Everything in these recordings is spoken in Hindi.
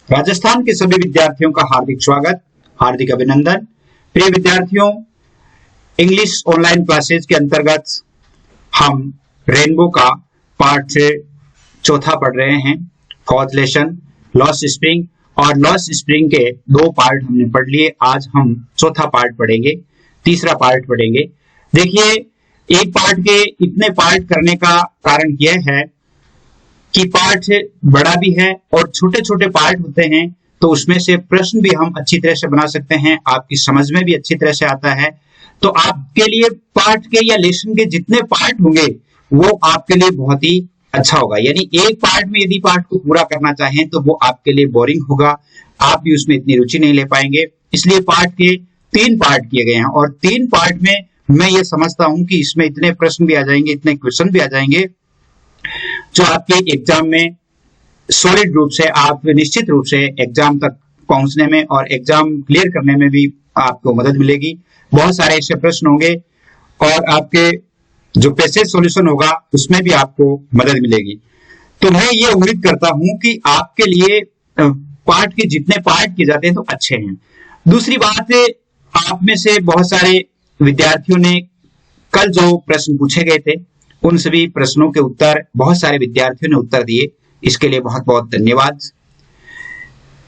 राजस्थान के सभी विद्यार्थियों का हार्दिक स्वागत, हार्दिक अभिनंदन। प्रिय विद्यार्थियों, इंग्लिश ऑनलाइन क्लासेज के अंतर्गत हम रेनबो का पार्ट चौथा पढ़ रहे हैं। फोर्थ लेसन लॉस्ट स्प्रिंग, और लॉस्ट स्प्रिंग के दो पार्ट हमने पढ़ लिए। आज हम चौथा पार्ट पढ़ेंगे, तीसरा पार्ट पढ़ेंगे। देखिए, एक पार्ट के इतने पार्ट करने का कारण यह है कि पार्ट बड़ा भी है और छोटे छोटे पार्ट होते हैं, तो उसमें से प्रश्न भी हम अच्छी तरह से बना सकते हैं, आपकी समझ में भी अच्छी तरह से आता है। तो आपके लिए पार्ट के या लेसन के जितने पार्ट होंगे वो आपके लिए बहुत ही अच्छा होगा। यानी एक पार्ट में यदि पार्ट को पूरा करना चाहें तो वो आपके लिए बोरिंग होगा, आप भी उसमें इतनी रुचि नहीं ले पाएंगे। इसलिए पार्ट के 3 पार्ट किए गए हैं, और 3 पार्ट में मैं ये समझता हूं कि इसमें इतने प्रश्न भी आ जाएंगे, इतने क्वेश्चन भी आ जाएंगे जो आपके एग्जाम में सॉलिड रूप से, आप निश्चित रूप से एग्जाम तक पहुंचने में और एग्जाम क्लियर करने में भी आपको मदद मिलेगी। बहुत सारे ऐसे प्रश्न होंगे और आपके जो पैसेज सॉल्यूशन होगा उसमें भी आपको मदद मिलेगी। तो मैं ये उम्मीद करता हूं कि आपके लिए पार्ट के जितने पार्ट किए जाते हैं तो अच्छे हैं। दूसरी बात, आप में से बहुत सारे विद्यार्थियों ने कल जो प्रश्न पूछे गए थे उन सभी प्रश्नों के उत्तर बहुत सारे विद्यार्थियों ने उत्तर दिए, इसके लिए बहुत बहुत धन्यवाद।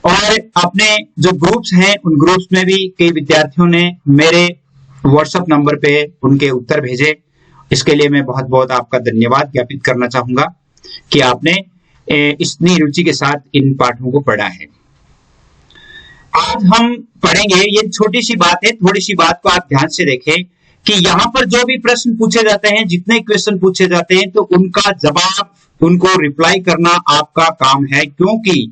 और अपने जो ग्रुप्स हैं उन ग्रुप्स में भी कई विद्यार्थियों ने मेरे व्हाट्सएप नंबर पे उनके उत्तर भेजे, इसके लिए मैं बहुत बहुत आपका धन्यवाद ज्ञापित करना चाहूंगा कि आपने इतनी रुचि के साथ इन पाठों को पढ़ा है। आज हम पढ़ेंगे, ये छोटी सी बात है, थोड़ी सी बात को आप ध्यान से देखें कि यहाँ पर जो भी प्रश्न पूछे जाते हैं, जितने क्वेश्चन पूछे जाते हैं, तो उनका जवाब, उनको रिप्लाई करना आपका काम है। क्योंकि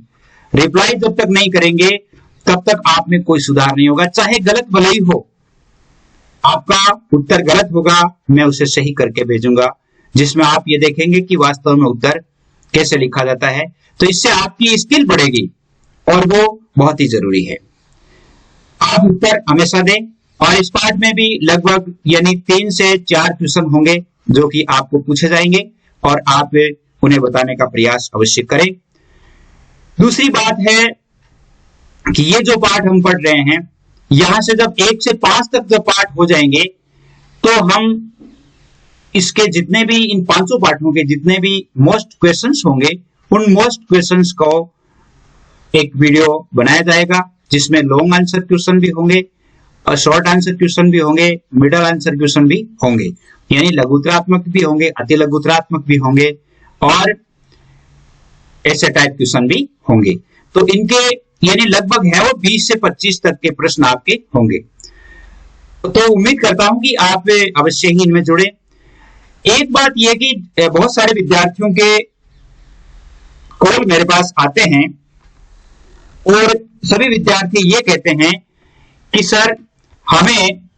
रिप्लाई जब तक नहीं करेंगे तब तक आप में कोई सुधार नहीं होगा, चाहे गलत भले ही हो। आपका उत्तर गलत होगा, मैं उसे सही करके भेजूंगा, जिसमें आप ये देखेंगे कि वास्तव में उत्तर कैसे लिखा जाता है। तो इससे आपकी स्किल बढ़ेगी और वो बहुत ही जरूरी है। आप उत्तर हमेशा दें, और इस पार्ट में भी लगभग यानी 3 से 4 क्वेश्चन होंगे जो कि आपको पूछे जाएंगे और आप उन्हें बताने का प्रयास अवश्य करें। दूसरी बात है कि ये जो पार्ट हम पढ़ रहे हैं, यहां से जब 1 से 5 तक जब पार्ट हो जाएंगे तो हम इसके जितने भी, इन 5 पार्टों के जितने भी मोस्ट क्वेश्चंस होंगे, उन मोस्ट क्वेश्चंस को एक वीडियो बनाया जाएगा, जिसमें लॉन्ग आंसर क्वेश्चन भी होंगे और शॉर्ट आंसर क्वेश्चन भी होंगे, मिडल आंसर क्वेश्चन भी होंगे, यानी लघुत्तरात्मक भी होंगे, अति लघुत्तरात्मक भी होंगे और ऐसे टाइप क्वेश्चन भी होंगे। तो इनके यानी लगभग है वो 20 से 25 तक के प्रश्न आपके होंगे। तो उम्मीद करता हूं कि आप अवश्य ही इनमें जुड़े। एक बात यह कि बहुत सारे विद्यार्थियों के कॉल मेरे पास आते हैं और सभी विद्यार्थी ये कहते हैं कि सर हमें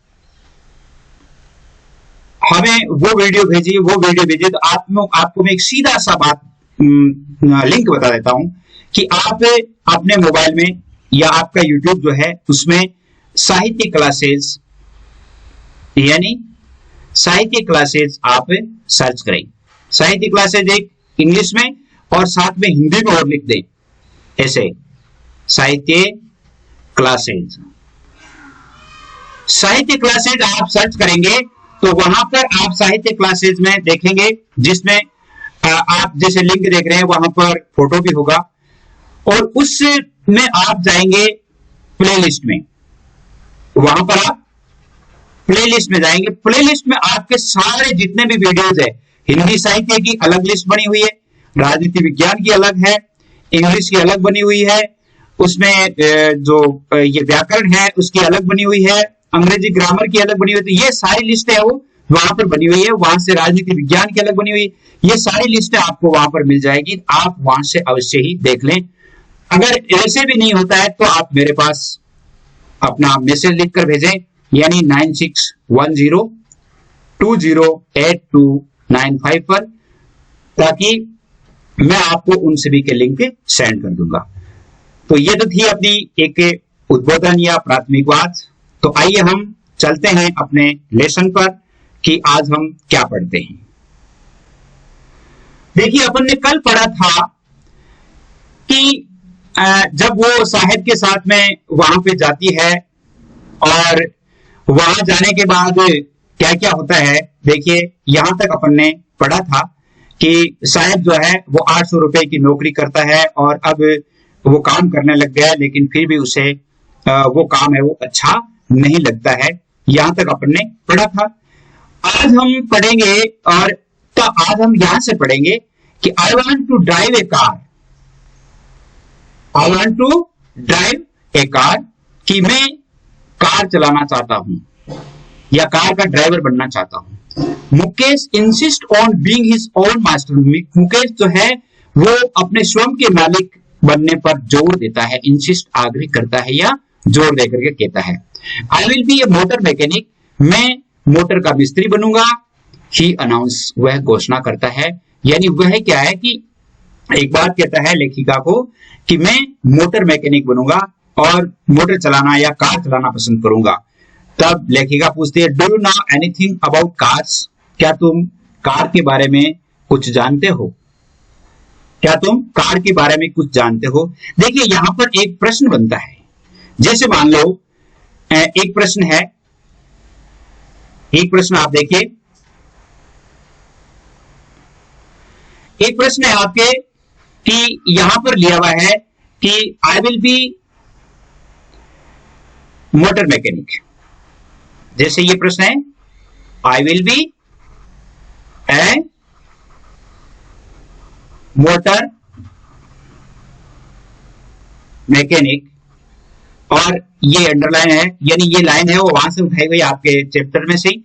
वो वीडियो भेजिए, वो वीडियो भेजिए। तो आपको मैं एक सीधा सा बात लिंक बता देता हूं कि आप अपने मोबाइल में या आपका यूट्यूब जो है उसमें साहित्य क्लासेज, यानी साहित्य क्लासेज आप सर्च करें। साहित्य क्लासेज एक इंग्लिश में और साथ में हिंदी में और लिख दें, ऐसे साहित्य क्लासेज। साहित्य क्लासेज आप सर्च करेंगे तो वहां पर आप साहित्य क्लासेज में देखेंगे, जिसमें आप जैसे लिंक देख रहे हैं वहां पर फोटो भी होगा, और उसमें आप जाएंगे प्लेलिस्ट में। वहां पर आप प्लेलिस्ट में जाएंगे, प्लेलिस्ट में आपके सारे जितने भी वीडियोज है, हिंदी साहित्य की अलग लिस्ट बनी हुई है, राजनीति विज्ञान की अलग है, इंग्लिश की अलग बनी हुई है, उसमें जो ये व्याकरण है उसकी अलग बनी हुई है, अंग्रेजी ग्रामर की अलग बनी हुई है। तो ये सारी लिस्ट है वो वहां पर बनी हुई है। वहां से राजनीति विज्ञान की अलग बनी हुई है, ये सारी लिस्ट आपको वहां पर मिल जाएगी, आप वहां से अवश्य ही देख लें। अगर ऐसे भी नहीं होता है तो आप मेरे पास अपना मैसेज लिखकर भेजें, यानी 9610208295 पर, ताकि मैं आपको उन सभी के लिंक सेंड कर दूंगा। तो ये तो थी अपनी एक उद्बोधन या प्राथमिक बात। तो आइए हम चलते हैं अपने लेसन पर कि आज हम क्या पढ़ते हैं। देखिए, अपन ने कल पढ़ा था कि जब वो साहिब के साथ में वहां पे जाती है और वहां जाने के बाद क्या क्या होता है, देखिए यहां तक अपन ने पढ़ा था कि साहिब जो है वो 800 रुपए की नौकरी करता है और अब वो काम करने लग गया, लेकिन फिर भी उसे वो काम है वो अच्छा नहीं लगता है। यहां तक अपन ने पढ़ा था। आज हम पढ़ेंगे और तो आज हम यहां से पढ़ेंगे कि I want to drive a car, I want to drive a car, कि मैं कार चलाना चाहता हूं या कार का ड्राइवर बनना चाहता हूं। Mukesh insist on being his own master. Mukesh जो है वो अपने स्वयं के मालिक बनने पर जोर देता है, इंसिस्ट आग्रह करता है या जोर देकर के कहता है। I will be a motor mechanic, मैं मोटर का मिस्त्री बनूंगा। ही अनाउंस, वह घोषणा करता है, यानी वह क्या है कि एक बात कहता है लेखिका को कि मैं मोटर मैकेनिक बनूंगा और मोटर चलाना या कार चलाना पसंद करूंगा। तब लेखिका पूछती है, do you know anything about cars, क्या तुम कार के बारे में कुछ जानते हो, क्या तुम कार के बारे में कुछ जानते हो। देखिए यहां पर एक प्रश्न बनता है, जैसे मान लो एक प्रश्न है, एक प्रश्न आप देखिए, एक प्रश्न है आपके कि यहां पर लिया हुआ है कि I will be motor mechanic. जैसे ये प्रश्न है, I will be a motor mechanic, और ये अंडरलाइन है, यानी ये लाइन है वो वहां से उठाई गई आपके चैप्टर में से ही।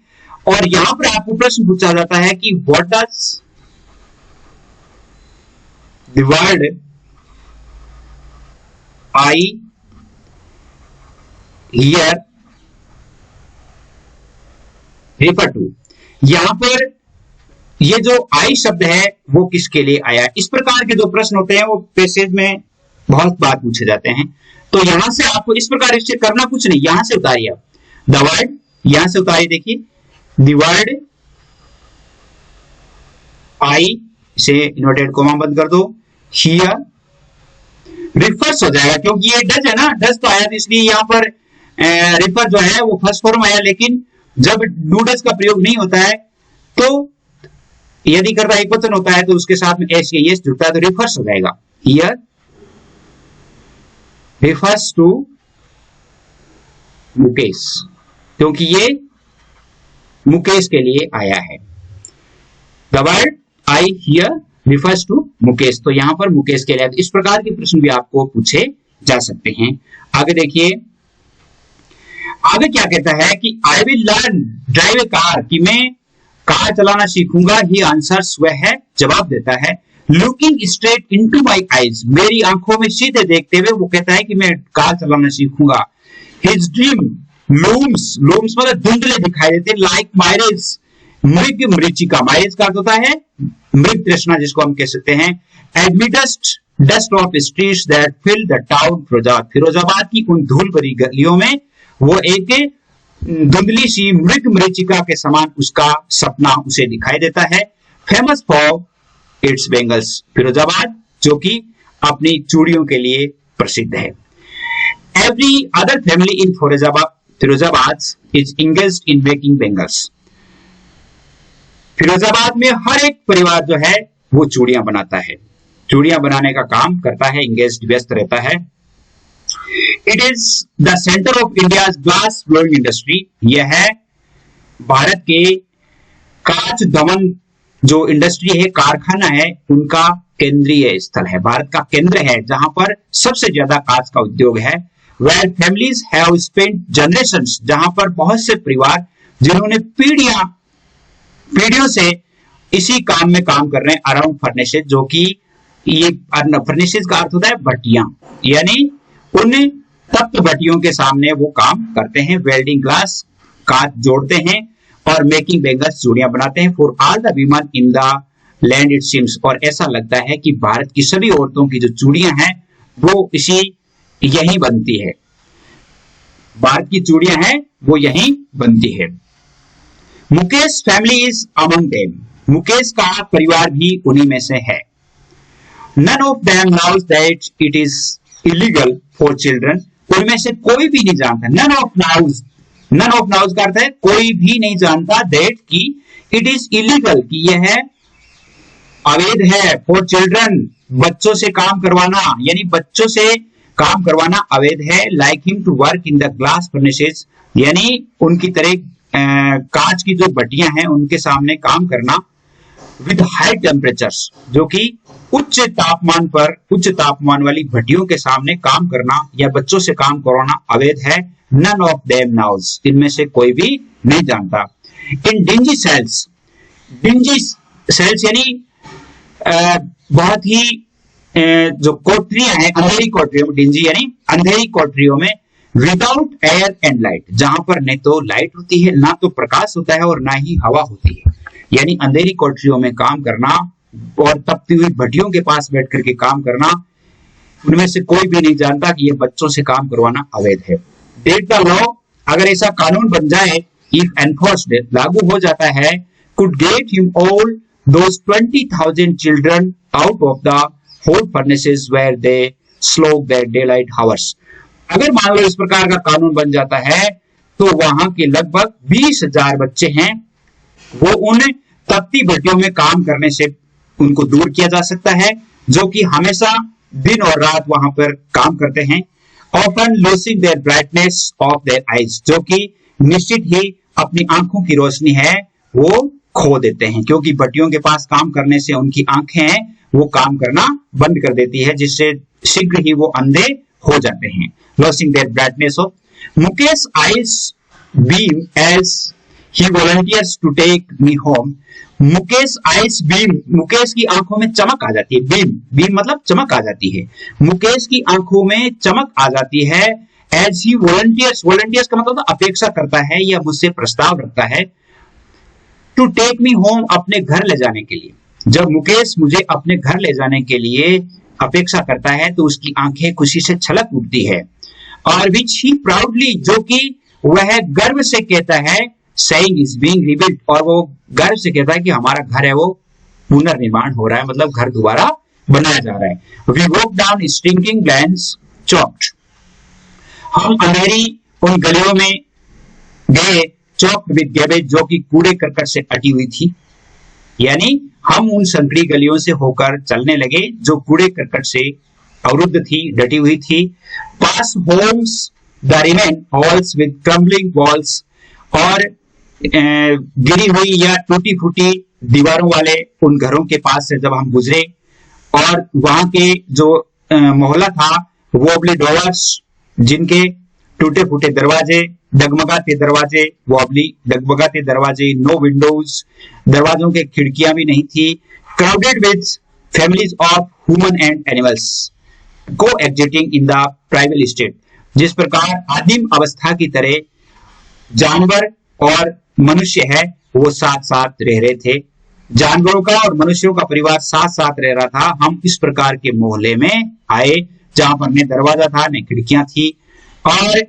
और यहां पर आपको प्रश्न पूछा जाता है कि what does the word I here refer to. यहां पर ये जो आई शब्द है वो किसके लिए आया। इस प्रकार के जो प्रश्न होते हैं वो पैसेज में बहुत बार पूछे जाते हैं। तो यहां से आपको इस प्रकार इससे करना कुछ नहीं, यहां से उतारिए आप द वर्ड, यहां से उतारिए, देखिए द वर्ड आई, से इन्वर्टेड कोमा बंद कर दो, हियर रिफर्स हो जाएगा, क्योंकि ये डज है ना, डज तो आया था इसलिए यहां पर रिफर जो है वो फर्स्ट फॉर्म आया। लेकिन जब डू डज का प्रयोग नहीं होता है तो यदि कर्ता एक वचन होता है तो उसके साथ में एस या यस जुड़ता है तो रिफर्स हो जाएगा। हियर रिफर्स टू मुकेश, क्योंकि ये मुकेश के लिए आया है। The word I here refers to Mukesh, तो यहां पर मुकेश के लिए। इस प्रकार के प्रश्न भी आपको पूछे जा सकते हैं। आगे देखिए, आगे क्या कहता है कि I will learn drive a car, कि मैं कार चलाना सीखूंगा। ही आंसर्स, वह है जवाब देता है, looking straight into my eyes, मेरी आंखों में सीधे देखते हुए वो कहता है कि मैं कार चलाना सीखूंगा। हिज ड्रीम लूम्स, लूम्स मतलब धुंधले दिखाई देते, लाइक मायरेज, मृग मरीचिका, मायरेज का अर्थ होता है मृग तृष्णा, जिसको हम कह सकते हैं। Amidst dust of streets that fill the town Firozabad, Firozabad की उन धूल भरी गलियों में वो एक धुंधली सी मृग मरीचिका के समान उसका सपना उसे दिखाई देता है। Famous for its bangles, Firozabad जो कि अपनी चूड़ियों के लिए प्रसिद्ध है। Every other family in Firozabad is engaged in making bangles, Firozabad में हर एक परिवार जो है वो चूड़ियां बनाता है, चूड़ियां बनाने का काम करता है, इंगेज्ड व्यस्त रहता है। It is the centre of India's glass blowing industry, यह है भारत के कांच दमन जो इंडस्ट्री है, कारखाना है, उनका केंद्रीय स्थल है, भारत का केंद्र है जहां पर सबसे ज्यादा कांच का उद्योग है। Where families have spent generations, जहां पर बहुत से परिवार जिन्होंने पीढ़ियों से इसी काम में काम कर रहे हैं। अराउंड फर्नेसेज, जो कि ये फर्नेसेज का अर्थ होता है भट्टियां, यानी उन तप्त भट्टियों के सामने वो काम करते हैं। वेल्डिंग ग्लास, कांच जोड़ते हैं, और मेकिंग बेंगल्स, चूड़ियां बनाते हैं। For all the women in the land it seems, और ऐसा लगता है कि भारत की सभी औरतों की जो चूड़ियां हैं वो यही बनती है, भारत की चूड़ियां हैं वो यही बनती है। Mukesh family is among them, Mukesh का परिवार भी उन्हीं में से है। None of them knows that it is illegal for children, उनमें से कोई भी नहीं जानता, नन ऑफ नाउज का अर्थ है कोई भी नहीं जानता, दैट की इट इज इलीगल कि यह अवैध है, फॉर चिल्ड्रन बच्चों से काम करवाना, यानी बच्चों से काम करवाना अवैध है, like him to work in the glass furnaces, यानी उनकी तरह कांच की जो भट्टियां हैं उनके सामने काम करना, विद हाई टेम्परेचर्स, जो कि उच्च तापमान वाली भट्टियों के सामने काम करना या बच्चों से काम करवाना अवैध है, नन ऑफ देम नाउज, इनमें से कोई भी नहीं जानता। इन डिंजी सेल्स यानी बहुत ही जो कोठरियां हैं, अंधेरी कोठरियों में, डिंजी यानी अंधेरी कोठरियों में, विदाउट एयर एंड लाइट, जहां पर न तो लाइट होती है, ना तो प्रकाश होता है और ना ही हवा होती है, यानी अंधेरी कोठरियों में काम करना और तपती हुई भट्टियों के पास बैठ करके काम करना, उनमें से कोई भी नहीं जानता कि ये बच्चों से काम करवाना अवैध है। डेट द लॉ, अगर ऐसा कानून बन जाए, इफ एनफोर्स्ड, लागू हो जाता है, could get him all those 20,000 children out of the whole furnaces where they slog their daylight hours। अगर मान लो इस प्रकार का कानून बन जाता है तो वहां के लगभग 20,000 बच्चे हैं, वो उन तपती भट्टियों में काम करने से उनको दूर किया जा सकता है, जो कि हमेशा दिन और रात वहां पर काम करते हैं, often losing their brightness of their eyes, जो कि निश्चित ही अपनी आंखों की रोशनी है वो खो देते हैं, क्योंकि भट्टियों के पास काम करने से उनकी आंखें हैं वो काम करना बंद कर देती है, जिससे शीघ्र ही वो अंधे हो जाते हैं। losing their brightness of Mukesh eyes beam as he volunteers to take me home। Mukesh ice beam, Mukesh की आंखों में चमक आ जाती है, बीम मतलब चमक आ जाती है, मुकेश की आंखों में चमक आ जाती है, एज ही वॉलंटियर्स का मतलब अपेक्षा करता है या मुझसे प्रस्ताव रखता है, टू टेक मी होम, अपने घर ले जाने के लिए। जब मुकेश मुझे अपने घर ले जाने के लिए अपेक्षा करता है तो उसकी आंखें खुशी से छलक उठती है, और विच ही प्राउडली, जो कि वह गर्व से कहता है, saying is being rebuilt, और वो गर्व से कहता है कि हमारा घर है वो पुनर्निर्माण हो रहा है, मतलब घर दोबारा बनाया जा रहा है। We walk down stinking lanes chalked, हम अंधेरी उन गलियों में गए, चौक विद गैबेज, जो कि कूड़े करकट से अटी हुई थी, यानी हम उन संकरी गलियों से होकर चलने लगे जो कूड़े करकट से अवरुद्ध थी, डटी हुई थी। Past homes the remain halls with crumbling walls, और गिरी हुई या टूटी फूटी दीवारों वाले उन घरों के पास से जब हम गुजरे, और वहां के जो मोहल्ला था वॉबली डोर्स, जिनके टूटे फूटे दरवाजे, डगमगाते दरवाजे, वॉबली डगमगाते दरवाजे, नो विंडोज, दरवाजों के खिड़कियां भी नहीं थी, crowded with families of human and animals coexisting in the primal state, जिस प्रकार आदिम अवस्था की तरह जानवर और मनुष्य है वो साथ साथ रह रहे थे, जानवरों का और मनुष्यों का परिवार साथ साथ रह रहा था। हम इस प्रकार के मोहल्ले में आए जहां पर न दरवाजा था न खिड़कियां थी, और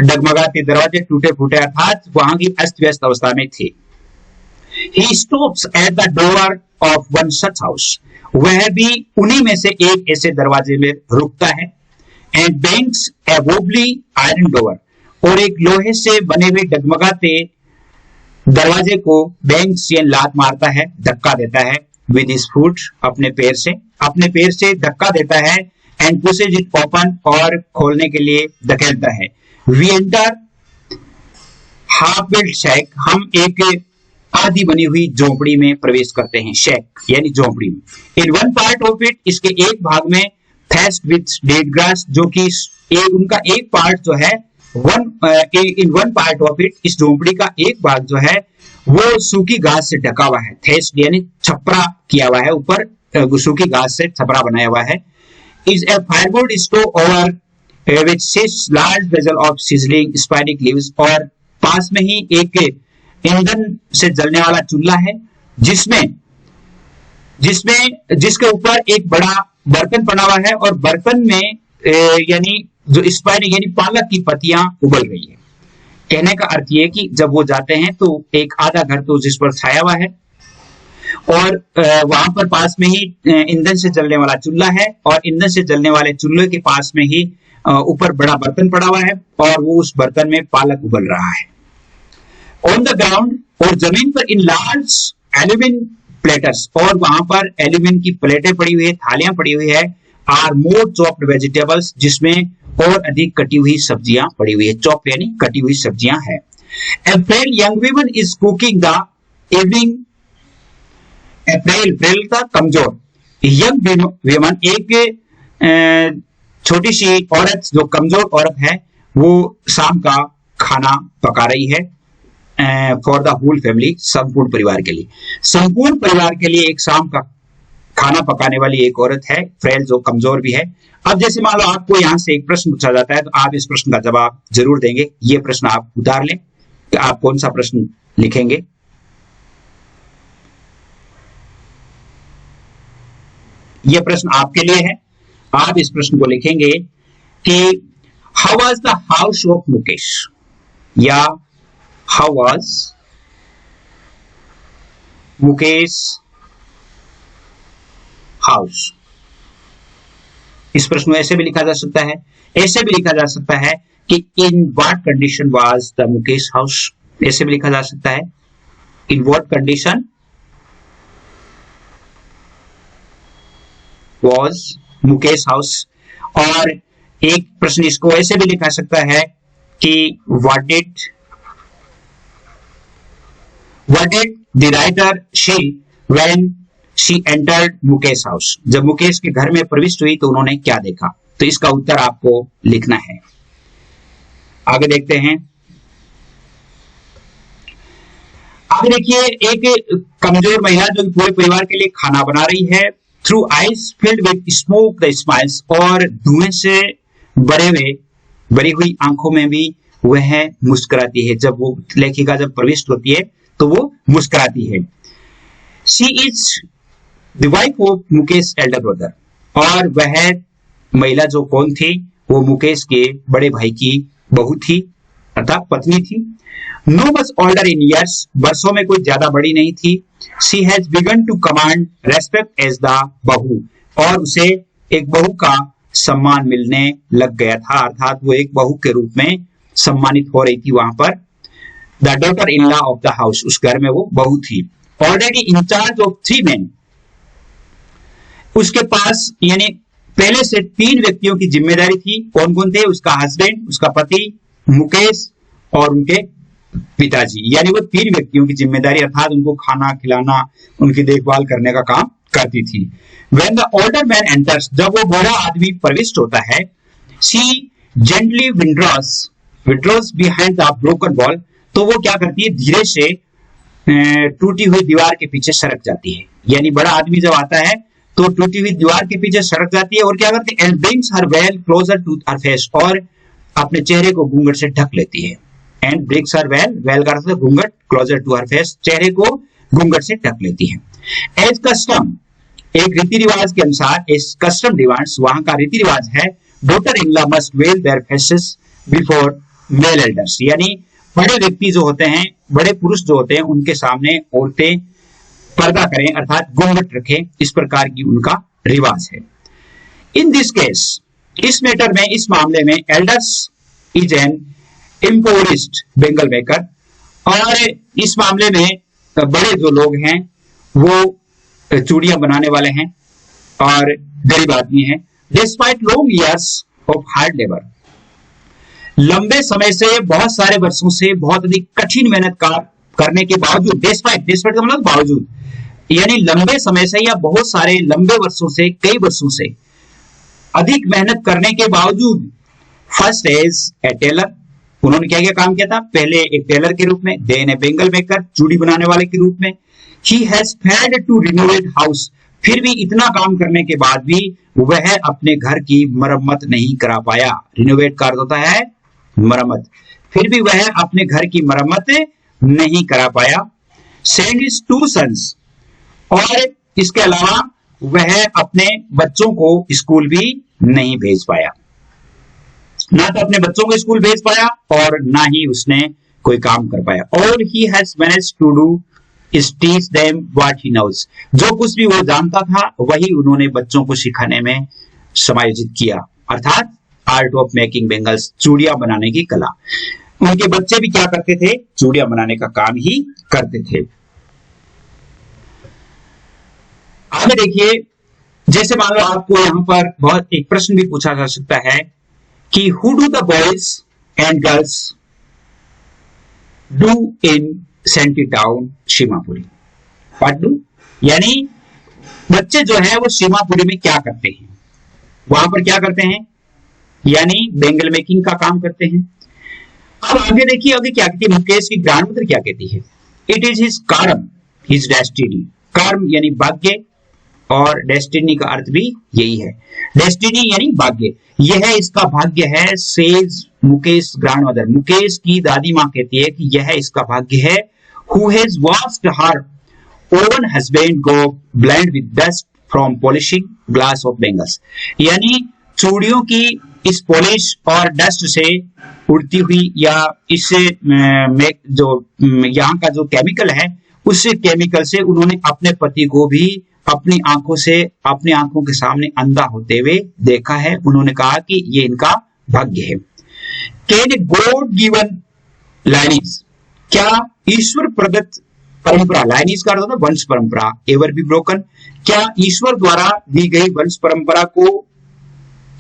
डगमगाते दरवाजे, टूटे फूटे अर्थात वहां की अस्त व्यस्त अवस्था में थे। He stops at the door of one such house, वह भी उन्हीं में से एक ऐसे दरवाजे में रुकता है, and bangs a wobbly iron door, और एक लोहे से बने हुए डगमगाते दरवाजे को बैंक्स या लात मारता है, धक्का देता है, विद हिज फुट, अपने पैर से धक्का देता है, एंड पुशेज इट ओपन, और खोलने के लिए धकेलता है। वी एंटर हाफ बिल्ट शैक, हम एक आधी बनी हुई झोपड़ी में प्रवेश करते हैं, शैक यानी झोपड़ी में। In one part of it, इसके एक भाग में, थैस्ट विथ डेड ग्रास, जो कि उनका एक पार्ट जो है in one part of it, इस झोपड़ी का एक भाग जो है वो सूखी घास से ढका हुआ है, थेस्ट यानी छपरा किया हुआ है, ऊपर सूखी घास से छपरा बनाया हुआ है। Is a firewood stove over which sits large vessel of sizzling spinach leaves, और पास में ही एक ईंधन से जलने वाला चूल्हा है, जिसके ऊपर एक बड़ा बर्तन पड़ा हुआ है, और बर्तन में यानी जो स्पाइनिक यानी पालक की पत्तियां उबल रही है। कहने का अर्थ ये कि जब वो जाते हैं तो एक आधा घर तो जिस पर छाया हुआ है, और वहां पर पास में ही ईंधन से जलने वाला चूल्हा है और ईंधन से जलने वाले चूल्हे के पास में ही ऊपर बड़ा बर्तन पड़ा हुआ है और वो उस बर्तन में पालक उबल रहा है। ऑन द ग्राउंड, और जमीन पर इन लार्ज एल्यूमिनियम प्लेटर्स, और वहां पर एल्यूमिनियम की प्लेटें पड़ी हुई है, थालियां पड़ी हुई है, आर मोर चॉप्ड वेजिटेबल्स, जिसमें और अधिक कटी हुई सब्जियां पड़ी हुई है। चॉप यानी कटी हुई सब्जियां है। A frail young women is cooking the evening, अप्रैल का कमजोर, यंग वीमन एक छोटी सी औरत, जो कमजोर औरत है, वो शाम का खाना पका रही है फॉर द होल फैमिली, संपूर्ण परिवार के लिए। संपूर्ण परिवार के लिए एक शाम का खाना पकाने वाली एक औरत है, फ्रेल, जो कमजोर भी है। अब जैसे मान लो आपको यहां से एक प्रश्न पूछा जाता है तो आप इस प्रश्न का जवाब जरूर देंगे। ये प्रश्न आप उतार लें कि आप कौन सा प्रश्न लिखेंगे। यह प्रश्न आपके लिए है। आप इस प्रश्न को लिखेंगे कि how was the house of Mukesh, या हाउ वाज मुकेश हाउस। इस प्रश्न में ऐसे भी लिखा जा सकता है, ऐसे भी लिखा जा सकता है कि in what condition was the Mukesh house, ऐसे भी लिखा जा सकता है in what condition was Mukesh house. और एक प्रश्न इसको ऐसे भी लिखा सकता है कि what did the writer she when she entered Mukesh house, जब मुकेश के घर में प्रविष्ट हुई तो उन्होंने क्या देखा। तो इसका उत्तर आपको लिखना है। आगे देखते हैं। आगे देखिए, एक कमजोर महिला जो पूरे परिवार के लिए खाना बना रही है, through eyes filled with smoke the smiles, और धुएं से भरी हुई आंखों में भी वह मुस्कुराती है। जब वो लेखिका जब प्रविष्ट होती है तो वो मुस्कुराती है। She is the wife of Mukesh Elder brother, और वह महिला जो कौन थी, वो मुकेश के बड़े भाई की बहू थी, अर्थात पत्नी थी। No much older in years, वर्षों में कोई ज्यादा बड़ी नहीं थी। She has begun to command respect as the bahu, और उसे एक बहू का सम्मान मिलने लग गया था, अर्थात वो एक बहू के रूप में सम्मानित हो रही थी वहां पर। The daughter in law of the house, उस घर में वो बहू थी। Already in charge of 3 men, उसके पास यानी पहले से 3 व्यक्तियों की जिम्मेदारी थी। कौन कौन थे? उसका हस्बैंड, उसका पति मुकेश, और उनके पिताजी, यानी वो 3 व्यक्तियों की जिम्मेदारी, अर्थात उनको खाना खिलाना, उनकी देखभाल करने का काम करती थी। When the older man enters, जब वो बड़ा आदमी प्रविष्ट होता है, she gently withdraws behind the broken wall, तो वो क्या करती है, धीरे से टूटी हुई दीवार के पीछे सरक जाती है। यानी बड़ा आदमी जब आता है तो टूटी हुई दीवार के पीछे सरक जाती है और क्या करती है, and brings her veil closer to her face, और अपने चेहरे को घूंघट से ढक लेती है। and brings her veil का अर्थ है घूंघट, closer to her face, चेहरे को घूंघट से ढक लेती है। As custom, एक रीति रिवाज के अनुसार, इस कस्टम डिमांड्स, वहां का रीति रिवाज है, daughter in law must veil their faces before male elders, यानी बड़े व्यक्ति जो होते हैं, बड़े पुरुष जो होते हैं, उनके सामने औरतें पर्दा करें, अर्थात घूंघट रखें, इस प्रकार की उनका रिवाज है। इन दिस केस, इस मैटर में, इस मामले में, elders is an impoverished bangle maker, और इस मामले में बड़े जो लोग हैं वो चूड़ियां बनाने वाले हैं और गरीब आदमी हैं। Despite long years of hard labour, लंबे समय से, बहुत सारे वर्षों से, बहुत अधिक कठिन मेहनत करने के बावजूद, डिस्पाइट का मतलब बावजूद, यानी लंबे समय से या बहुत सारे लंबे वर्षों से, कई वर्षों से अधिक मेहनत करने के बावजूद, फर्स्ट एज ए टेलर, उन्होंने क्या क्या काम किया था, पहले एक टेलर के रूप में, देन ए बेंगल मेकर, चूड़ी बनाने वाले के रूप में। He has failed to renovate house, फिर भी इतना काम करने के बाद भी वह अपने घर की मरम्मत नहीं करा पाया। रिनोवेट का अर्थ होता है मरम्मत, फिर भी वह अपने घर की मरम्मत नहीं करा पाया। Send his 2 sons, और इसके अलावा वह अपने बच्चों को स्कूल भी नहीं भेज पाया, ना तो अपने बच्चों को स्कूल भेज पाया और ना ही उसने कोई काम कर पाया। और he has managed to do is teach them what he knows. जो कुछ भी वो जानता था वही उन्होंने बच्चों को सिखाने में समायोजित किया, अर्थात आर्ट ऑफ मेकिंग बेंगल्स, चूड़ियां बनाने की कला। उनके बच्चे भी क्या करते थे? चूड़ियां बनाने का काम ही करते थे। आगे देखिए, जैसे मान लो आपको यहां पर बहुत एक प्रश्न भी पूछा जा सकता है कि who do the boys and girls do in shanty town Seemapuri. What do, यानी बच्चे जो है वो सीमापुरी में क्या करते हैं, वहां पर क्या करते हैं, यानी बेंगल मेकिंग का काम करते हैं। अब आगे देखिए, आगे क्या कहती है, मुकेश की ग्रैंडमदर क्या कहती है? इट इज हिज कर्म, हिज डेस्टिनी। कर्म यानी भाग्य, और डेस्टिनी का अर्थ भी यही है। डेस्टिनी यानी भाग्य, यह इसका भाग्य है, सेज मुकेश ग्रैंडमदर। मुकेश की दादी माँ कहती है कि यह इसका भाग्य है। Who has washed her own husband go blind with dust from polishing glass of bangles. यानी चूड़ियों की इस पॉलिश और डस्ट से उड़ती हुई या इससे जो यहाँ का जो केमिकल है, उस केमिकल से उन्होंने अपने पति को भी अपनी आंखों से, अपनी आंखों के सामने अंधा होते हुए देखा है। उन्होंने कहा कि ये इनका भाग्य है। कैन ए गॉड गिवन लाइनिस, क्या ईश्वर प्रदत्त परंपरा, लाइनिस का अर्थ होता है वंश परंपरा, एवर बी ब्रोकन, क्या ईश्वर द्वारा दी गई वंश परंपरा को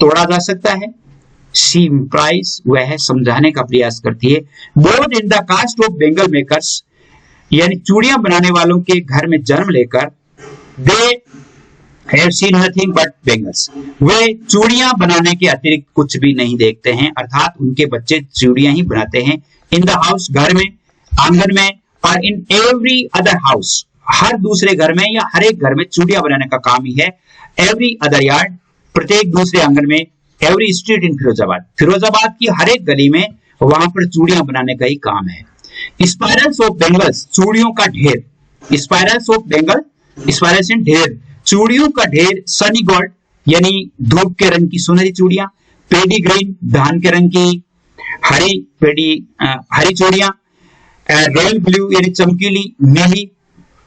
तोड़ा जा सकता है? शी इम्प्लाइज, वह समझाने का प्रयास करती है। बोथ in the caste of bangle makers, यानी चूड़ियां बनाने वालों के घर में जन्म लेकर, they have seen nothing but bangles, वे चूड़ियां बनाने के अतिरिक्त कुछ भी नहीं देखते हैं, अर्थात उनके बच्चे चूड़ियां ही बनाते हैं। इन द हाउस, घर में, आंगन में, और इन एवरी अदर हाउस, हर दूसरे घर में या हर एक घर में चूड़ियां बनाने का काम ही है। एवरी अदर यार्ड, प्रत्येक दूसरे आंगन में। Every street in Firozabad, Firozabad की हर एक गली में वहां पर चूड़ियां बनाने का ही काम है। स्पाइरल्स ऑफ बेंगल्स, चूड़ियों का ढेर। स्पाइरल्स ऑफ बेंगल, स्पाइरल्स इन ढेर, चूड़ियों का ढेर। सनी गोल्ड, यानी धूप के रंग की सुनहरी चूड़ियां। पेडी ग्रीन, धान के रंग की हरी चूड़ियां। रॉयल ब्लू यानी चमकीली नीली।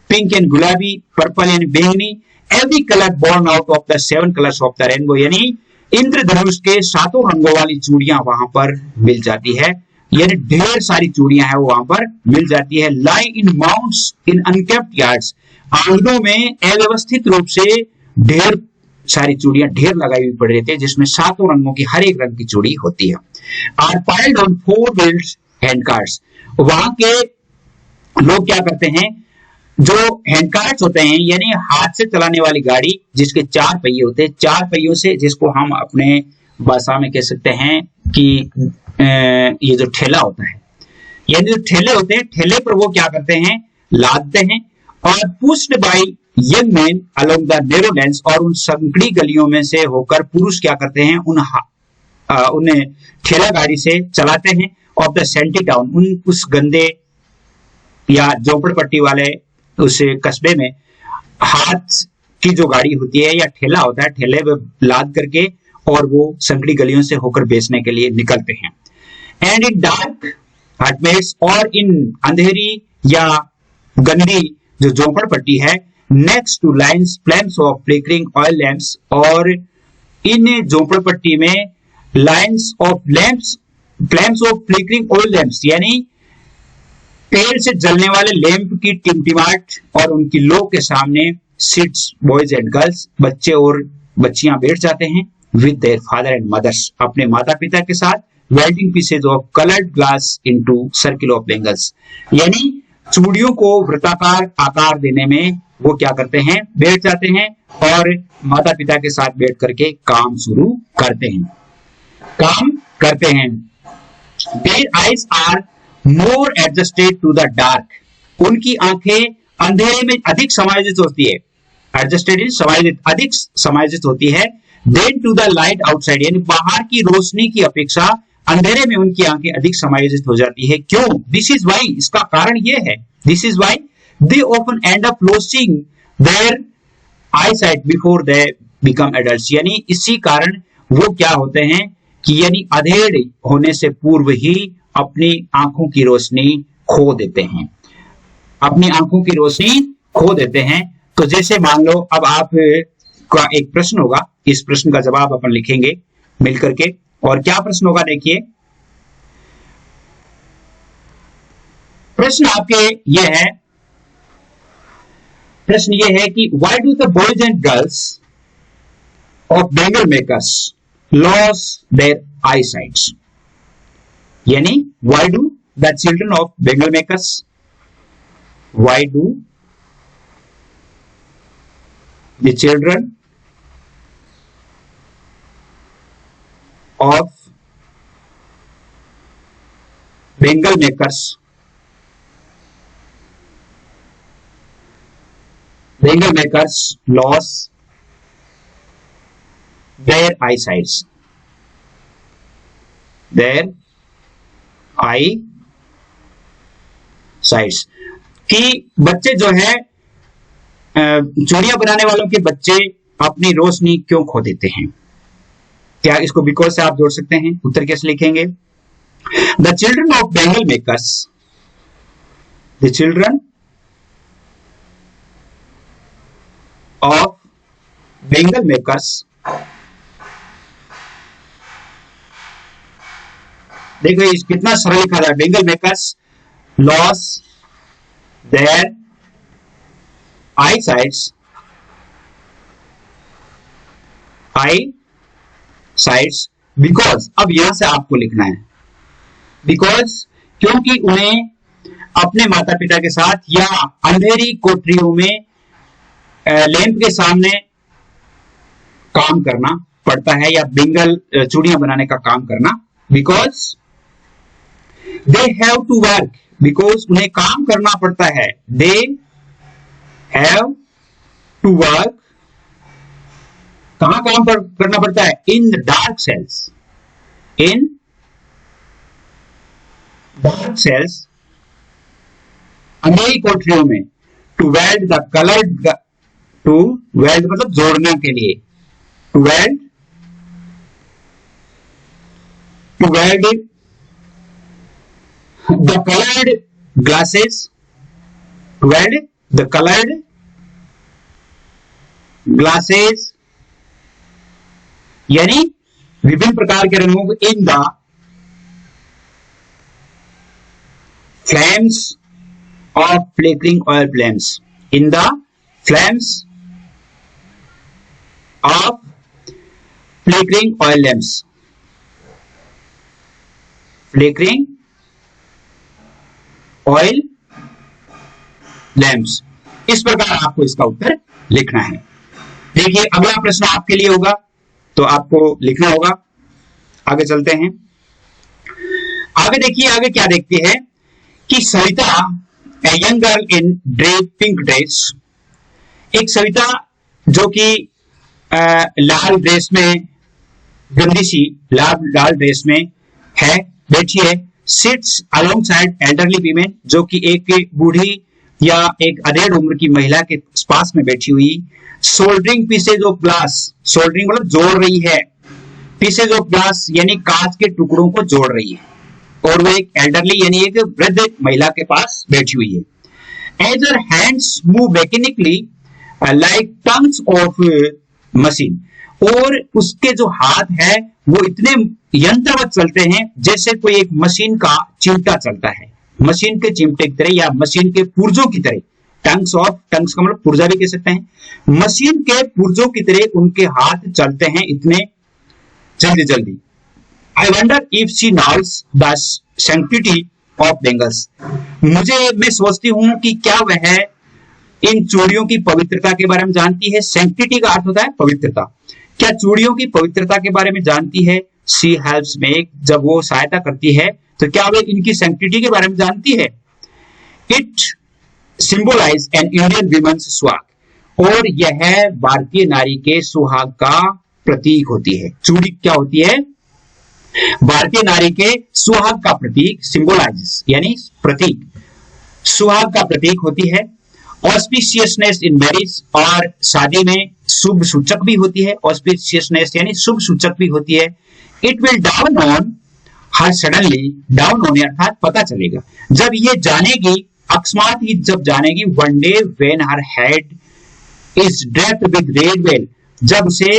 पिंक एंड गुलाबी, पर्पल यानी बैंगनी। Every colour born out of the 7 colours of the rainbow, यानी इंद्रधनुष के 7 रंगों वाली चूड़ियां वहां पर मिल जाती है, यानी ढेर सारी चूड़ियां हैं वो वहां पर मिल जाती है। लाई इन माउंट्स इन अनकेप्ट यार्ड्स, आंगनों में अव्यवस्थित रूप से ढेर सारी चूड़ियां ढेर लगाई हुई पड़ी रहती है, जिसमें 7 रंगों की हर एक रंग की चूड़ी होती है। Are piled on 4 wheeled hand carts, वहां के लोग क्या करते हैं, जो हैंड कार्ट्स होते हैं यानी हाथ से चलाने वाली गाड़ी जिसके 4 पहिए होते हैं, 4 पहियों से, जिसको हम अपने भाषा में कह सकते हैं कि ये जो ठेला होता है, यानी जो ठेले होते हैं, ठेले पर वो क्या करते हैं, लादते हैं। और pushed by young man along the narrow lanes, और उन संकड़ी गलियों में से होकर पुरुष क्या करते हैं, उन्हें ठेला गाड़ी से चलाते हैं। ऑफ द सेंटी टाउन, उस गंदे या झोपड़पट्टी वाले उस कस्बे में हाथ की जो गाड़ी होती है या ठेला होता है, ठेले पे लाद करके और वो संकड़ी गलियों से होकर बेचने के लिए निकलते हैं। एंड इन डार्क हटमेट्स, और इन अंधेरी या गंदी जो झोपड़पट्टी है, next two lines flames of flickering oil lamps, और इन झोपड़पट्टी में lines of lamps, flames of flickering oil lamps, यानी तेल से जलने वाले लैंप की टिमटिमाहट और उनकी लो के सामने सिट्स बॉयज एंड गर्ल्स, बच्चे और बच्चियां बैठ जाते हैं। With their father and mothers, अपने माता पिता के साथ। Welding pieces of coloured glass into circle of bangles, यानी चूड़ियों को वृत्ताकार आकार देने में वो क्या करते हैं, बैठ जाते हैं और माता पिता के साथ बैठ करके काम शुरू करते हैं, काम करते हैं। Their eyes are more adjusted to the dark, उनकी आंखें अंधेरे में अधिक समायोजित होती है। एडजस्टेड इज समायोजित, अधिक समायोजित होती है। Than to the light outside, यानी बाहर की रोशनी की अपेक्षा अंधेरे में उनकी आंखें अधिक समायोजित हो जाती है। क्यों? दिस इज वाई, इसका कारण यह है, this is why they often end up losing their eyesight before they become adults, यानी इसी कारण वो क्या होते हैं कि यानी अधेड़ होने से पूर्व ही अपनी आंखों की रोशनी खो देते हैं। अपनी आंखों की रोशनी खो देते हैं। तो जैसे मान लो अब आप का एक प्रश्न होगा, इस प्रश्न का जवाब अपन लिखेंगे मिलकर के। और क्या प्रश्न होगा देखिए, प्रश्न आपके ये है, प्रश्न ये है कि why do the boys and girls of bangle makers lose their I sights, यानी why do the children of bangle makers, why do the children of Bengal makers lost their eyesights, कि बच्चे जो है चूड़ियां बनाने वालों के बच्चे अपनी रोशनी क्यों खो देते हैं। क्या इसको बिकॉज से आप जोड़ सकते हैं? उत्तर कैसे लिखेंगे? The children of bangle makers, the children of bangle makers, देखो इस कितना सरल लिखा था, bangle makers lose their I sites because, अब यहां से आपको लिखना है बिकॉज, क्योंकि उन्हें अपने माता पिता के साथ या अंधेरी कोठरियों में लैंप के सामने काम करना पड़ता है, या बेंगल चूड़ियां बनाने का काम करना। Because they have to work, because उन्हें काम करना पड़ता है, दे हैव टू वर्क, कहां काम करना पड़ता है? In the dark cells, in dark cells, अंधेरी कोठरियों में, to weld the coloured, to weld मतलब जोड़ने के लिए, to weld the coloured glasses, to weld the coloured glasses, यानी विभिन्न प्रकार के रंगों को, in the flames of flickering oil flames, in the flames of flickering oil lamps, flickering oil lamps. इस प्रकार आपको इसका उत्तर लिखना है। देखिए अगला प्रश्न आपके लिए होगा, तो आपको लिखना होगा। आगे चलते हैं, आगे देखिए, आगे क्या देखते हैं कि Savita, a young girl in pink dress, एक सविता जो कि लाल ड्रेस में, गंदी सी लाल ड्रेस में है, बैठी है, sits alongside elderly women, जो कि एक बूढ़ी या एक अधेड़ उम्र की महिला के पास में बैठी हुई, soldering pieces of glass, soldering मतलब जोड़ रही है, पीसेज ऑफ ग्लास यानी कांच के टुकड़ों को जोड़ रही है, और वो एक एल्डरली यानी एक वृद्ध महिला के पास बैठी हुई है। As her hands move mechanically like tongs of machine, और उसके जो हाथ है वो इतने यंत्रवत चलते हैं जैसे कोई एक मशीन का चिमटा चलता है, मशीन के चिमटे की तरह या मशीन के पुर्जों की तरह। टंग्स का मतलब पुर्जा भी कह सकते हैं, मशीन के पुर्जों की तरह उनके हाथ चलते हैं इतने जल्दी जल्दी। I wonder if she knows the sanctity of bangles, मैं सोचती हूं कि क्या वह इन चूड़ियों की पवित्रता के बारे में जानती है। सैंक्टिटी का अर्थ होता है पवित्रता, क्या चूड़ियों की पवित्रता के बारे में जानती है? शी हेल्प्स मेक, जब वो सहायता करती है तो क्या वे इनकी सैंक्टिटी के बारे में जानती है? It symbolise an Indian women's suhag, और यह भारतीय नारी के सुहाग का प्रतीक होती है। चूड़ी क्या होती है? भारतीय नारी के सुहाग का प्रतीक, सिंबलाइज यानी प्रतीक, सुहाग का प्रतीक होती है। ऑस्पिशियसनेस इन मैरिज, और शादी में शुभ सूचक भी होती है, ऑस्पिशियसनेस यानी शुभ सूचक भी होती है। It will down on her suddenly, down होने अर्थात पता चलेगा, जब ये जानेगी अकस्मात ही जब जानेगी, one day when her head is draped with red veil, जब उसे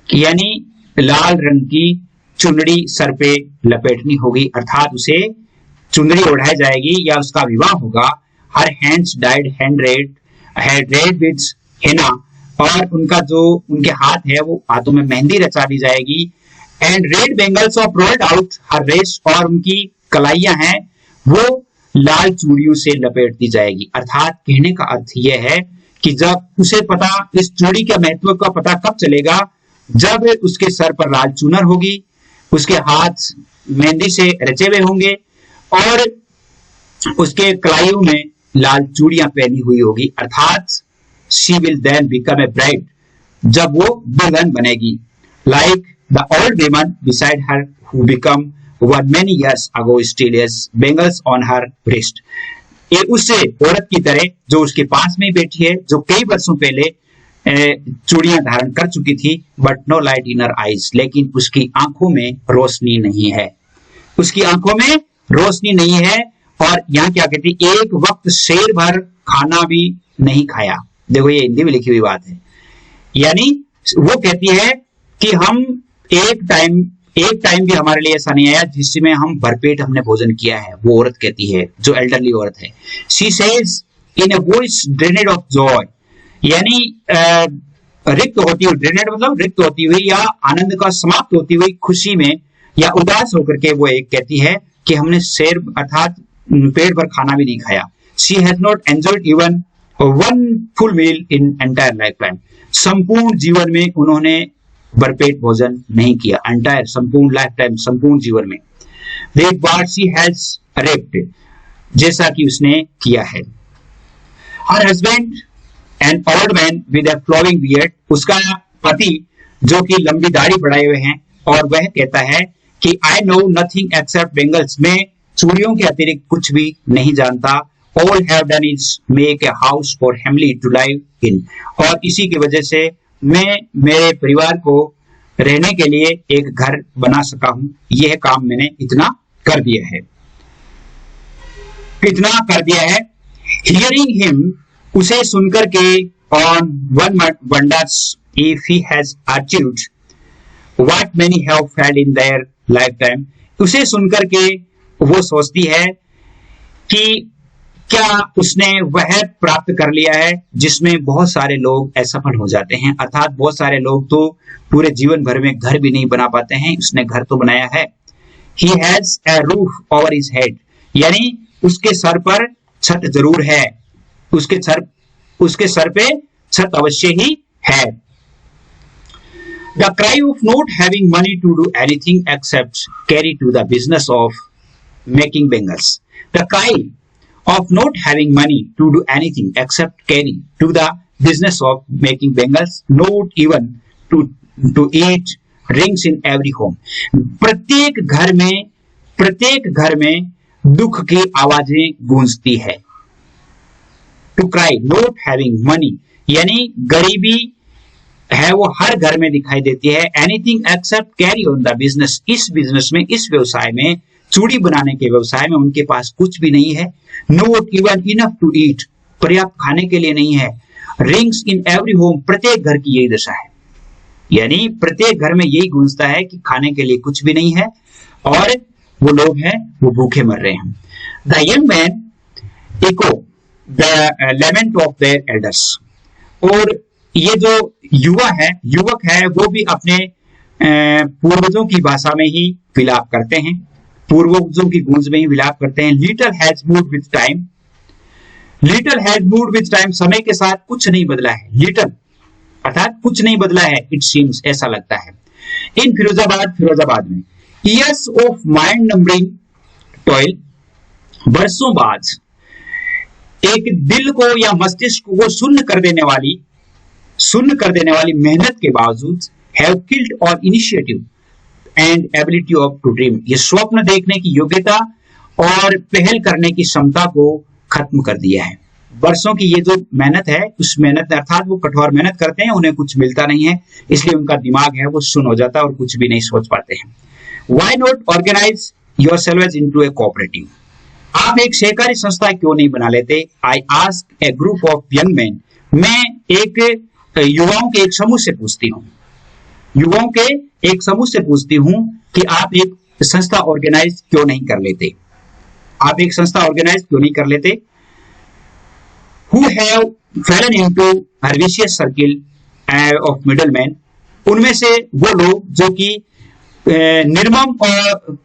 यानी लाल रंग की चुनरी सर पे लपेटनी होगी, अर्थात उसे चुनरी ओढ़ाई जाएगी या उसका विवाह होगा। Her hands dyed and red with henna, और उनका जो उनके हाथ है वो हाथों में मेहंदी रचा दी जाएगी। And red bangles of rolled out her wrist, और उनकी कलाइयां हैं वो लाल चूड़ियों से लपेट दी जाएगी। अर्थात कहने का अर्थ यह है कि जब उसे पता, इस चूड़ी के महत्व का पता कब चलेगा, जब उसके सर पर लाल चूनर होगी, उसके हाथ मेहंदी से रचे हुए होंगे और उसके कलाइयों में लाल चूड़ियां पहनी हुई होगी। अर्थात she will then become a bride, जब वो दुल्हन बनेगी। Like the old woman beside her who become one many years ago still has bangles on her wrist, ये उससे औरत की तरह जो उसके पास में बैठी है, जो कई वर्षों पहले चूड़ियां धारण कर चुकी थी, but no light in her eyes, लेकिन उसकी आंखों में रोशनी नहीं है, उसकी आंखों में रोशनी नहीं है। और यहाँ क्या कहती है, एक वक्त शेर भर खाना भी नहीं खाया। देखो ये हिंदी में लिखी हुई बात है, यानी वो कहती है कि हम एक टाइम भी हमारे लिए ऐसा नहीं आया जिसमें हम भरपेट हमने भोजन किया है। वो औरत कहती है, जो एल्डरली औरत है। She says in a voice drained of joy, यानी रिक्त होती हुई, ड्रेनेड मतलब रिक्त होती हुई या आनंद का समाप्त होती हुई खुशी में या उदास होकर के वो एक कहती है कि हमने शेर अर्थात पेट भर खाना भी नहीं खाया। She has not enjoyed even one full meal in entire lifetime, संपूर्ण जीवन में उन्होंने भरपेट भोजन नहीं किया। एंटायर संपूर्ण लाइफ टाइम, संपूर्ण जीवन में। That what she has reaped, जैसा कि उसने किया है। Her husband an old man with a flowing beard, उसका पति जो कि लंबी दाढ़ी बढ़ाए हुए हैं, और वह कहता है कि I know nothing except bangles, मैं चूड़ियों के अतिरिक्त कुछ भी नहीं जानता। All have done is make a house for family to live in, और इसी की वजह से मैं मेरे परिवार को रहने के लिए एक घर बना सका हूं। यह काम मैंने इतना कर दिया है, इतना कर दिया है। हियरिंग हिम, उसे सुनकर के, on one wonders if he has achieved what many have failed in their life time, उसे सुनकर के वो सोचती है कि क्या उसने वह प्राप्त कर लिया है जिसमें बहुत सारे लोग असफल हो जाते हैं। अर्थात बहुत सारे लोग तो पूरे जीवन भर में घर भी नहीं बना पाते हैं, उसने घर तो बनाया है। He has a roof over his head, यानी उसके सर पर छत जरूर है, उसके सर पे छत अवश्य ही है। The cry of not having money to do anything except carry to the business of making bangles. The cry of not having money to do anything except carry to the business of making bangles, not even to eat rings in every home. प्रत्येक घर में दुख की आवाजें गूंजती है। To cry, not having money, यानी गरीबी है वो हर घर में दिखाई देती है। Anything except carry on the business, इस बिजनेस में, इस व्यवसाय में, चूड़ी बनाने के व्यवसाय में उनके पास कुछ भी नहीं है। Not even enough to eat, पर्याप्त खाने के लिए नहीं है। Rings in every home, प्रत्येक घर की यही दशा है, यानी प्रत्येक घर में यही गूंजता है कि खाने के लिए कुछ भी नहीं है और वो लोग हैं वो भूखे मर रहे हैं। The young man echo the lament of their elders, और ये जो युवक है वो भी अपने पूर्वजों की भाषा में ही विलाप करते हैं, पूर्वजों की गूंज में ही विलाप करते हैं। Little has moved with time, little has moved with time, समय के साथ कुछ नहीं बदला है। लिटिल अर्थात कुछ नहीं बदला है, इट सीम्स, ऐसा लगता है। इन फिरोजाबाद में years of mind numbering toil, बरसों बाद एक दिल को या मस्तिष्क को सुन्न कर देने वाली मेहनत के बावजूद have killed all initiative and ability of to dream, ये स्वप्न देखने की योग्यता और पहल करने की क्षमता को खत्म कर दिया है। वर्षों की ये जो मेहनत है, उस मेहनत अर्थात वो कठोर मेहनत करते हैं, उन्हें कुछ मिलता नहीं है, इसलिए उनका दिमाग है वो सुन्न हो जाता है और कुछ भी नहीं सोच पाते हैं। Why not organize yourselves into a cooperative? आप एक सहकारी संस्था क्यों नहीं बना लेते? I ask A group of young man, मैं एक युवाओं के एक समूह से पूछती हूँ, युवाओं के एक समूह से पूछती हूँ कि आप एक संस्था ऑर्गेनाइज क्यों नहीं कर लेते? आप एक संस्था ऑर्गेनाइज क्यों नहीं कर लेते? Who have fallen into a vicious circle of middlemen, उनमें से वो लोग जो कि निर्मम और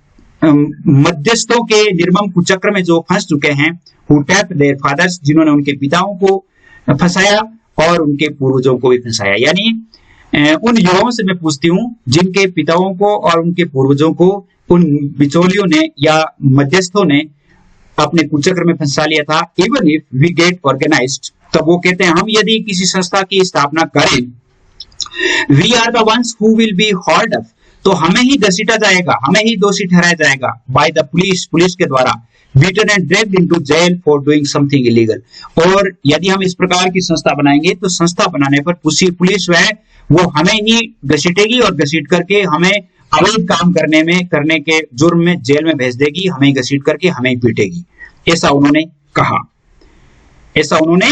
मध्यस्थों के निर्मम कुचक्र में जो फंस चुके हैं, who tapped their fathers, जिन्होंने उनके पिताओं को फंसाया और उनके पूर्वजों को भी फंसाया। यानी उन युवाओं से मैं पूछती हूँ जिनके पिताओं को और उनके पूर्वजों को उन बिचौलियों ने या मध्यस्थों ने अपने कुचक्र में फंसा लिया था। Even if we get organised, तब वो कहते हैं हम यदि किसी संस्था की स्थापना करें, we are the ones who will be hauled up, तो हमें ही घसीटा जाएगा, हमें ही दोषी ठहराया जाएगा बाय द पुलिस, पुलिस के द्वारा, beaten and dragged into jail for doing something illegal. और यदि हम इस प्रकार की संस्था बनाएंगे तो संस्था बनाने पर पुलिस वो हमें ही घसीटेगी और घसीट करके हमें अवैध काम करने के जुर्म में जेल में भेज देगी, हमें घसीट करके हमें पीटेगी। ऐसा उन्होंने कहा, ऐसा उन्होंने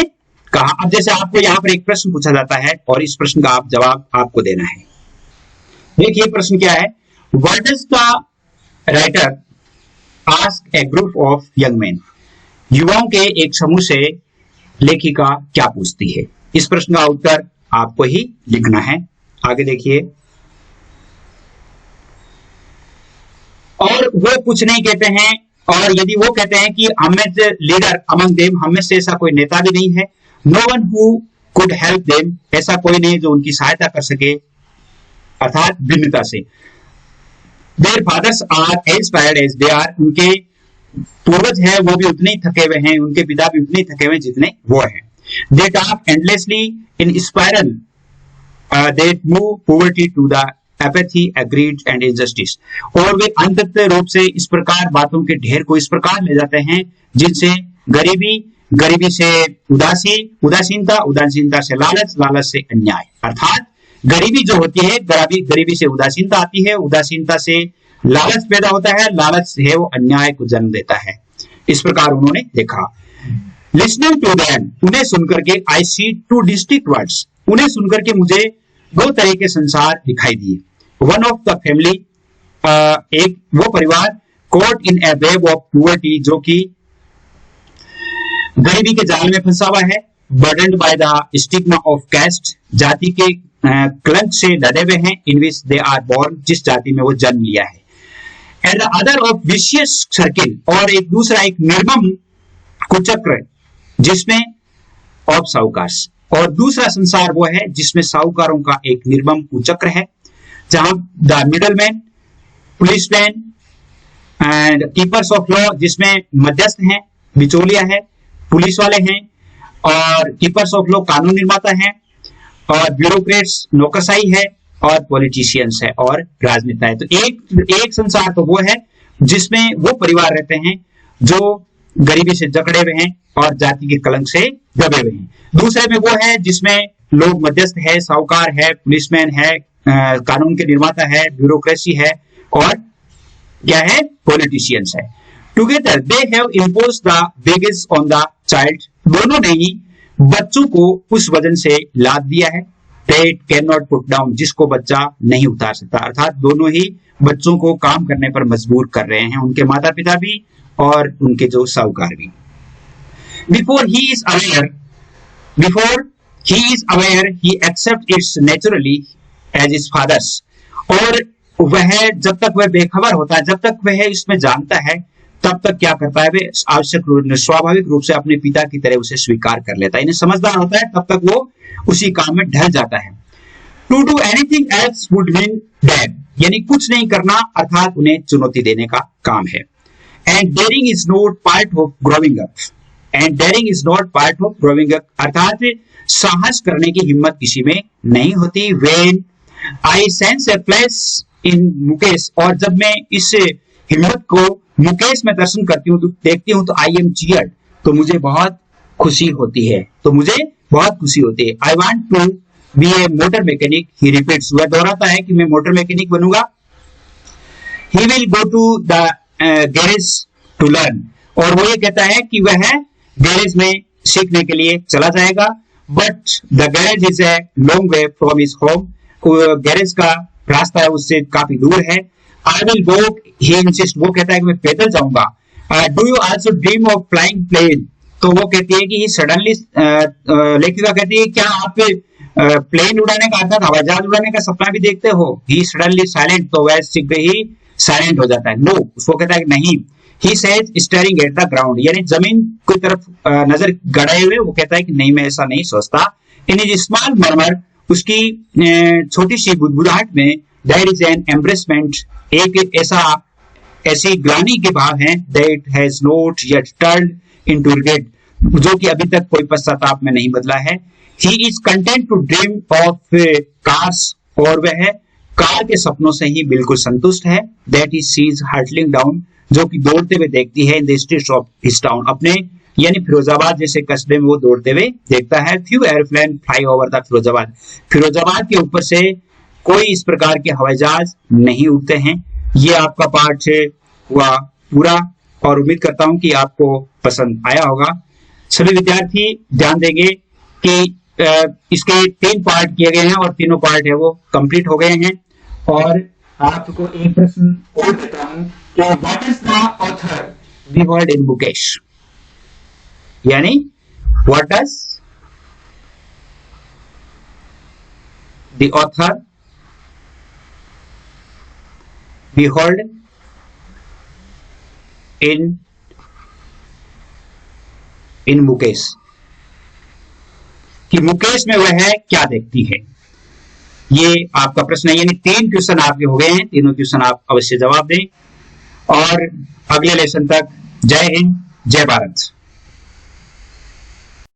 कहा। अब जैसे आपको यहाँ पर एक प्रश्न पूछा जाता है और इस प्रश्न का आप जवाब आपको देना है। देखिए प्रश्न क्या है, what does the writer ask A group of young man, युवाओं के एक समूह से लेखिका क्या पूछती है? इस प्रश्न का उत्तर आपको ही लिखना है। आगे देखिए, और वो कुछ नहीं कहते हैं, और यदि वो कहते हैं कि हमें से लीडर अमंग देम, हमें से ऐसा कोई नेता भी नहीं है, no one who could help them, ऐसा कोई नहीं जो उनकी सहायता कर सके, अर्थात भिन्नता से। Their fathers are as tired as they are, उनके पूर्वज है वो भी उतने ही थके हुए हैं, उनके पिता भी उतने ही थके हुए जितने वो हैं। They talk endlessly in spiral, they move poverty to the apathy, agreed and injustice, और वे अंततः रूप से इस प्रकार बातों के ढेर को इस प्रकार ले जाते हैं जिनसे गरीबी, गरीबी से उदासीनता, उदासीनता से लालच, लालच से अन्याय। अर्थात गरीबी जो होती है, गरीबी से उदासीनता आती है, उदासीनता से लालच पैदा होता है, लालच से वो अन्याय को जन्म देता है। इस प्रकार उन्होंने देखा। लिसनिंग टू देम, उन्हें सुनकर के, आई सी टू डिस्टिंक्ट वर्ड्स, उन्हें सुनकर के मुझे दो तरह के संसार दिखाई दिए। वन ऑफ द फैमिली, एक वो परिवार, caught in a web of poverty, जो कि गरीबी के जाल में फंसा हुआ है, burdened by the stigma of caste, जाति के कलंक से लदे हुए हैं, in which they are born, जिस जाति में वो जन्म लिया है। and the other of vicious circle, और एक दूसरा एक निर्मम कुचक्र जिसमें ऑफ साहूकार्स, और दूसरा संसार वो है जिसमें साहूकारों का एक निर्मम कुचक्र है, जहां the middleman, policeman and keepers of law, जिसमें मध्यस्थ हैं, बिचौलिया है, पुलिस वाले हैं, और कीपर्स ऑफ लॉ कानून निर्माता हैं, और ब्यूरोक्रेट्स नौकरशाही है, और पॉलिटिशियंस है, और राजनेता है। तो एक संसार तो वो है जिसमें वो परिवार रहते हैं जो गरीबी से जकड़े हुए हैं और जाति के कलंक से दबे हुए हैं। दूसरे में वो है जिसमें लोग मध्यस्थ है, साहूकार है, पुलिसमैन है, कानून के निर्माता है, ब्यूरोक्रेसी है, और क्या है, पॉलिटिशियंस है। Together they have imposed the wages on the child, दोनों ने ही बच्चों को उस वजन से लाद दिया है, that can not put down, जिसको बच्चा नहीं उतार सकता। अर्थात दोनों ही बच्चों को काम करने पर मजबूर कर रहे हैं, उनके माता पिता भी और उनके जो साहूकार भी। Before he is aware he accept its naturally as his fathers, और वह जब तक वह बेखबर होता है, जब तक वह इसमें जानता है, तब तक क्या करता है, वह स्वाभाविक रूप से अपने पिता की तरह उसे स्वीकार कर लेता है। इन्हें समझदार होता है, तब तक वो उसी काम में ढल जाता है। To do anything else would mean death, यानी कुछ नहीं करना अर्थात उन्हें चुनौती देने का काम है। And daring is not part of growing up, and daring is not part of growing up, अर्थात साहस करने की हिम्मत किसी में नहीं होती। When I sense a flash in Mukesh, और जब मैं इस हिम्मत को मुकेश में दर्शन करती हूँ, तो देखती हूँ, तो आई एम चीयर्ड, तो मुझे बहुत खुशी होती है, तो मुझे बहुत खुशी होती है। I want to be a motor mechanic, he repeats, वह दोहराता है कि मैं मोटर मैकेनिक बनूंगा। He will go to the garage to learn, और वो ये कहता है कि वह गैरेज में सीखने के लिए चला जाएगा, but the garage is a long way from his home, garage का रास्ता है उससे काफी दूर है। I will walk, he insist, वो कहता है कि मैं पैदल जाऊंगा। Do you also dream of flying plane, तो वो कहती है कि ही सडनली, लेखिका कहती है क्या आप प्लेन उड़ाने का अर्थात हवाई जहाज उड़ाने का सपना भी देखते हो? ही सडनली साइलेंट, तो वह शीघ्र ही साइलेंट हो जाता है। नो, उसको कहता है कि नहीं। He says staring at the ground, यानी जमीन की तरफ नजर गड़ाए हुए वो कहता है कि नहीं मैं ऐसा नहीं सोचता। इन हिज स्मॉल मर्मर, उसकी छोटी सी बुदबुदाहट में देयर इज एन एम्ब्रेसमेंट, एक ऐसी ग्लानि के भाव है, that has not yet turned into regret, जो कि अभी तक कोई पश्चाताप में नहीं बदला है। He is content to dream of cars, और वह कार के सपनों से ही बिल्कुल संतुष्ट है। That he sees hurtling down, जो कि दौड़ते हुए देखती है in the streets of his town, अपने यानी फिरोजाबाद जैसे कस्बे में वो दौड़ते हुए देखता है। Few airplane fly over the Firozabad, Firozabad के ऊपर से कोई इस प्रकार के हवाई जहाज नहीं उड़ते हैं। ये आपका पाठ हुआ पूरा और उम्मीद करता हूं कि आपको पसंद आया होगा। सभी विद्यार्थी ध्यान देंगे कि इसके 3 पार्ट किए गए हैं और तीनों पार्ट है वो कंप्लीट हो गए हैं। और आपको एक प्रश्न और देता हूं कि what is the author the word in Mukesh, यानी what does the author behold in Mukesh, कि मुकेश में वह क्या देखती है। ये आपका प्रश्न है, यानी 3 क्वेश्चन आपके हो गए हैं, तीनों क्वेश्चन आप अवश्य जवाब दें। और अगले लेसन तक जय हिंद, जय भारत।